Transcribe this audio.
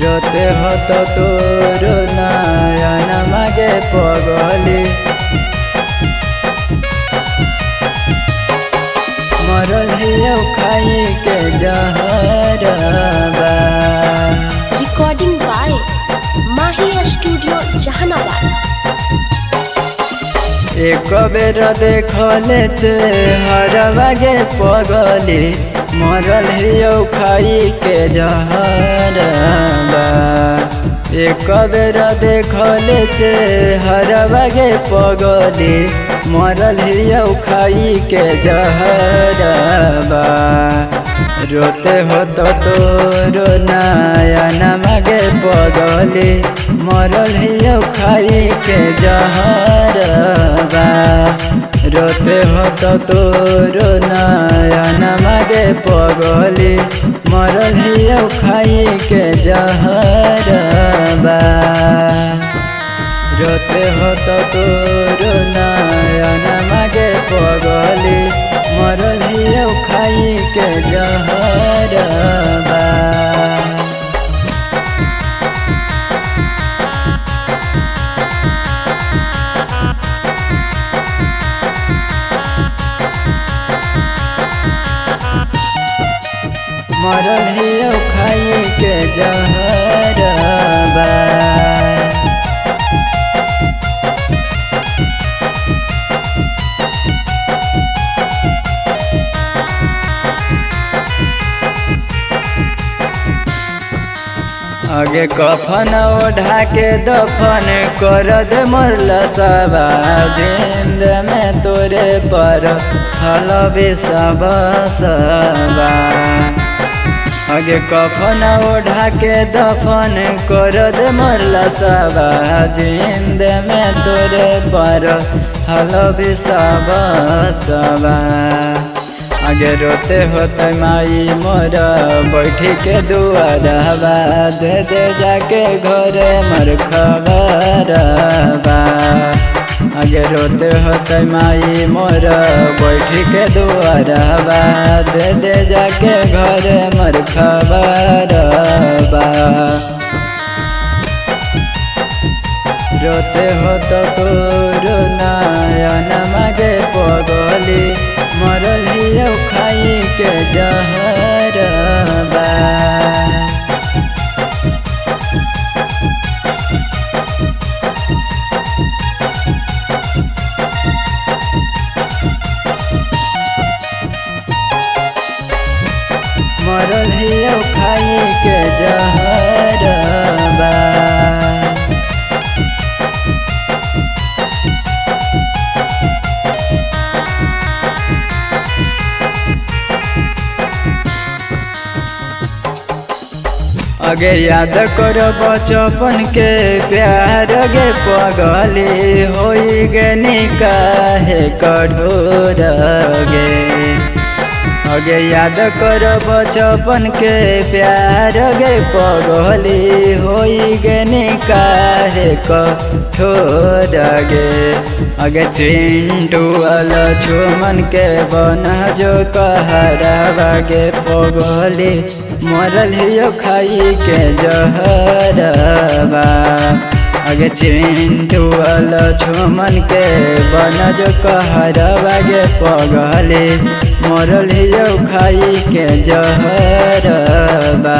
रोते हो तो तोर नयन मागे पगली मरल हियो खाई के जहरबा। रिकॉर्डिंग बाय माही स्टूडियो जहानाबाद। एक बेर देखले चेहरबा गे पगली मरल हियो खाई के जहरबा। एक बेर देखले चेहरबा गे पगली मरल हियो खाई के जहरबा। रोते हो तो तोर नयन मागे पगली मरल हियो खाई के जहरबा। रोते हो तो तोर नयन मागे पगली मरल हियो खाई के जहरबा। रोते हो तो तोर नयन मागे पगली मरल हियो खाई के जहरबा। मरल हियो खाई के जहरबा। आगे कफन ओढ़ा के दफन कर दे मरला सबा। जिंद में तोरे पर हलबे सब सबा। आगे कफन ओढ़ा के दफन कर दे मरला सबा। जिंद में तोरे पर हलबे सब सबा। आगे रोते होते माई मोर बैठी के दुआरबा। दे दे जाके घरे मर खबरबा। आगे रोते होते माई मोर बैठी के दुआरबा। दे दे जाके घरे मर खबरबा। रोते हो तो तोर नयन मागे पगली मरल हियो खाई के जहरबा। मरल हियो खाई के जहरबा। आगे याद करो बचपन के प्यार गे पगली होई गे निकाहे कठोर गे। आगे याद करो बचपन के प्यार गे पगली होई गे निकाहे कठोर गे। आगे चिंटू वाला छुमन के बना जो कहरबा गे पगली मरल हियो खाई के जहरबा। आगे चिंटू वाला छुमन के बना जो कहरबा गे पगली मरल हियो खाई के जहरबा।